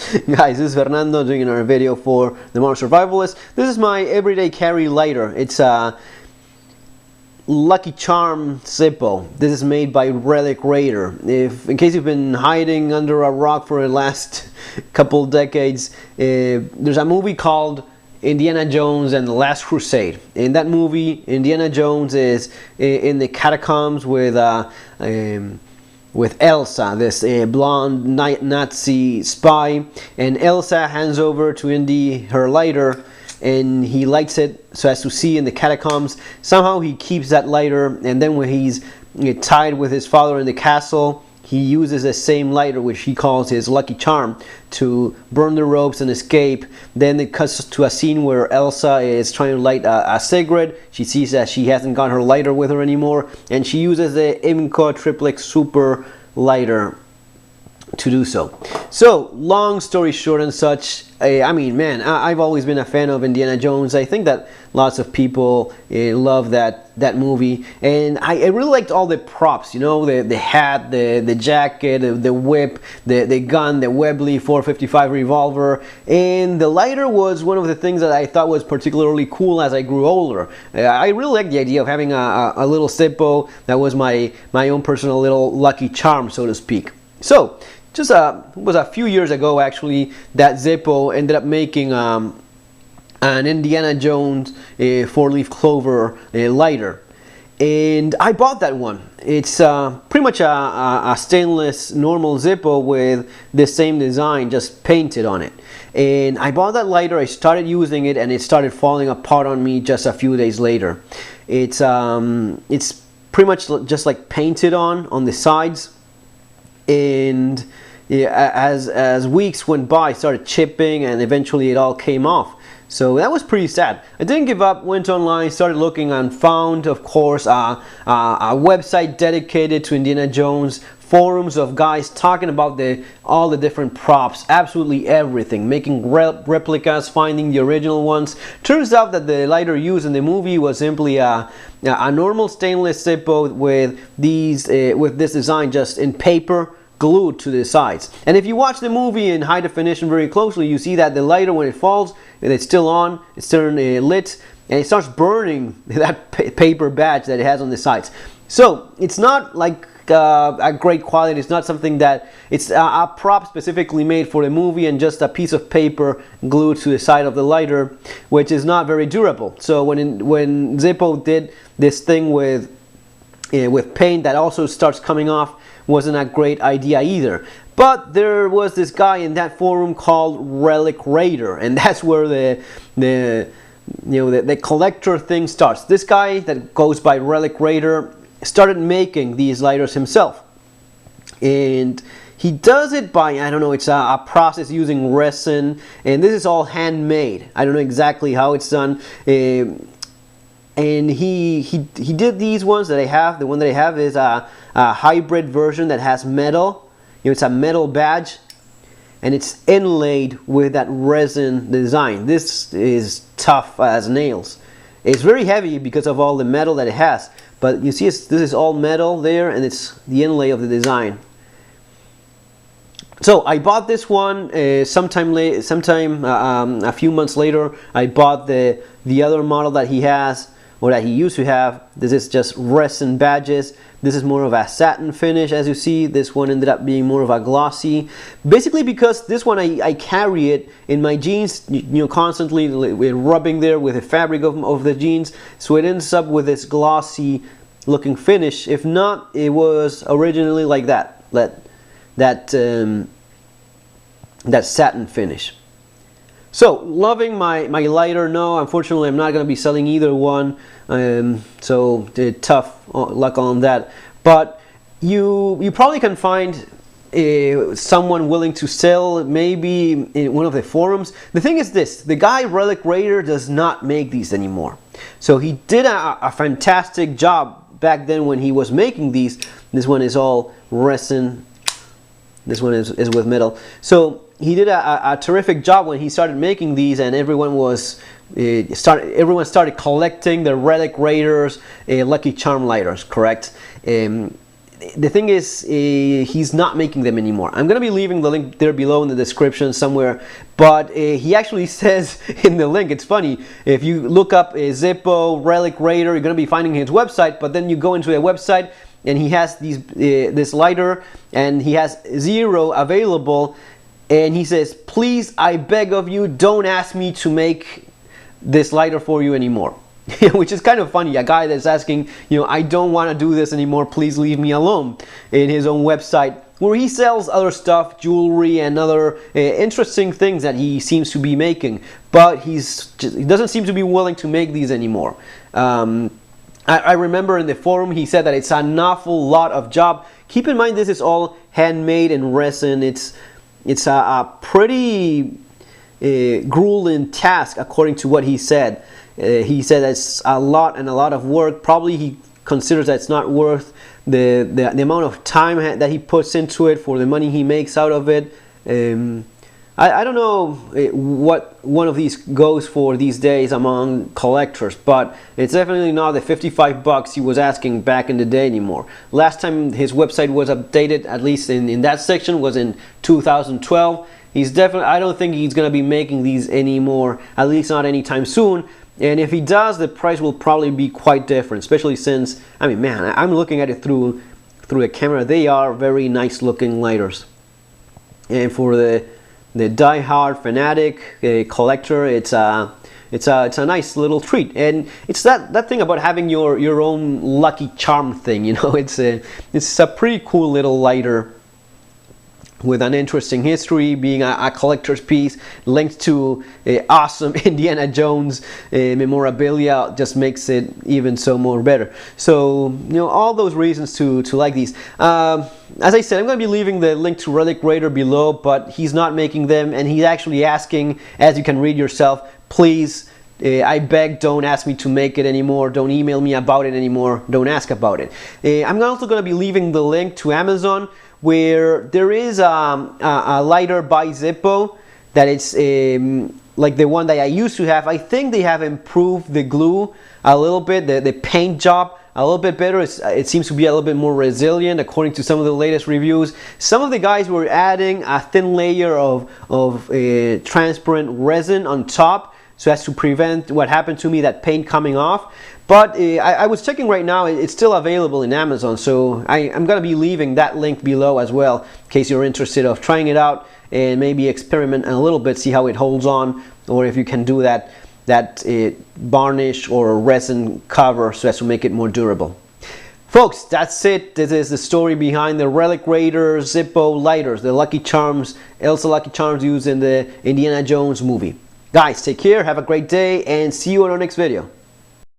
Guys, this is Fernando doing another video for the Modern Survivalist. This is my everyday carry lighter. It's a Lucky Charm Zippo. This is made by Relic Raider. In case you've been hiding under a rock for the last couple decades, there's a movie called Indiana Jones and the Last Crusade. In that movie, Indiana Jones is in the catacombs with Elsa, this blonde Nazi spy, and Elsa hands over to Indy her lighter, and he lights it so as to see in the catacombs. Somehow he keeps that lighter, and then when he's tied with his father in the castle, he uses the same lighter, which he calls his Lucky Charm, to burn the ropes and escape. Then it cuts to a scene where Elsa is trying to light a cigarette. She sees that she hasn't got her lighter with her anymore, and she uses the Imco Triplex Super lighter to do so. So, long story short and such, I mean, man, I've always been a fan of Indiana Jones. I think that lots of people love that movie, and I really liked all the props, you know, the hat, the jacket, the whip, the gun, the Webley 455 revolver, and the lighter was one of the things that I thought was particularly cool as I grew older. I really liked the idea of having a little Zippo that was my own personal little Lucky Charm, so to speak. So, just was a few years ago actually that Zippo ended up making an Indiana Jones 4-leaf clover lighter, and I bought that one. It's pretty much a stainless normal Zippo with the same design, just painted on it. And I bought that lighter, I started using it, and it started falling apart on me just a few days later. It's pretty much just like painted on the sides. And yeah, as weeks went by, it started chipping, and eventually it all came off. So that was pretty sad. I didn't give up, went online, started looking, and found, of course, a website dedicated to Indiana Jones, forums of guys talking about all the different props, absolutely everything, making replicas, finding the original ones. Turns out that the lighter used in the movie was simply a normal stainless Zippo with this design just in paper, glued to the sides. And if you watch the movie in high definition very closely, you see that the lighter, when it falls, it's still on, it's still lit, and it starts burning that paper badge that it has on the sides. So it's not like a great quality. It's not something that it's a prop specifically made for the movie, and just a piece of paper glued to the side of the lighter, which is not very durable. So when Zippo did this thing with paint that also starts coming off, wasn't a great idea either. But there was this guy in that forum called Relic Raider, and that's where the collector thing starts. This guy that goes by Relic Raider started making these lighters himself, and he does it by, I don't know, it's a process using resin, and this is all handmade. I don't know exactly how it's done. And he did these ones that I have. The one that I have is a hybrid version that has metal. You know, it's a metal badge, and it's inlaid with that resin design. This is tough as nails. It's very heavy because of all the metal that it has. But you see, this is all metal there, and it's the inlay of the design. So I bought this one sometime a few months later. I bought the other model that he has, or that he used to have. This is just resin badges. This is more of a satin finish, as you see. This one ended up being more of a glossy. Basically because this one I carry it in my jeans, you know, constantly rubbing there with the fabric of the jeans. So it ends up with this glossy looking finish. If not, it was originally like that satin finish. So, loving my lighter. No, unfortunately, I'm not going to be selling either one. So, tough luck on that. But you probably can find someone willing to sell, maybe in one of the forums. The thing is this: the guy Relic Raider does not make these anymore. So he did a fantastic job back then when he was making these. This one is all resin. This one is with metal. So he did a terrific job when he started making these, and everyone started collecting the Relic Raiders Lucky Charm lighters. Correct. the thing is, he's not making them anymore. I'm gonna be leaving the link there below in the description somewhere, but he actually says in the link, it's funny, if you look up Zippo, Relic Raider, you're gonna be finding his website, but then you go into a website and he has these this lighter and he has 0 available, and he says, please, I beg of you, don't ask me to make this lighter for you anymore. Which is kind of funny, a guy that's asking, you know, I don't want to do this anymore, please leave me alone, in his own website, where he sells other stuff, jewelry and other interesting things that he seems to be making, but he doesn't seem to be willing to make these anymore. I remember in the forum he said that it's an awful lot of job. Keep in mind, this is all handmade in resin. It's a pretty grueling task, according to what he said. He said it's a lot and a lot of work. Probably he considers that it's not worth the amount of time that he puts into it for the money he makes out of it. I don't know what one of these goes for these days among collectors, but it's definitely not the 55 bucks he was asking back in the day anymore. Last time his website was updated, at least in that section, was in 2012. He's definitely, I don't think he's going to be making these anymore, at least not anytime soon. And if he does, the price will probably be quite different, especially since, I mean, man, I'm looking at it through a camera. They are very nice looking lighters. And for the die-hard fanatic collector, it's a nice little treat. And it's that thing about having your own Lucky Charm thing, you know. It's a pretty cool little lighter with an interesting history, being a collector's piece linked to awesome Indiana Jones memorabilia, just makes it even so more better. So, you know, all those reasons to like these. As I said, I'm going to be leaving the link to Relic Raider below, but he's not making them, and he's actually asking, as you can read yourself, please, I beg, don't ask me to make it anymore, don't email me about it anymore, don't ask about it. I'm also going to be leaving the link to Amazon, where there is a lighter by Zippo that it's like the one that I used to have. I think they have improved the glue a little bit, the paint job a little bit better. It seems to be a little bit more resilient according to some of the latest reviews. Some of the guys were adding a thin layer of transparent resin on top, so as to prevent what happened to me, that paint coming off. But I was checking right now, it's still available in Amazon, so I'm going to be leaving that link below as well, in case you're interested of trying it out and maybe experiment a little bit, see how it holds on, or if you can do that varnish or resin cover so as to make it more durable. Folks, that's it. This is the story behind the Relic Raider Zippo lighters, the Lucky Charms, Elsa Lucky Charms used in the Indiana Jones movie. Guys, take care, have a great day, and see you on our next video.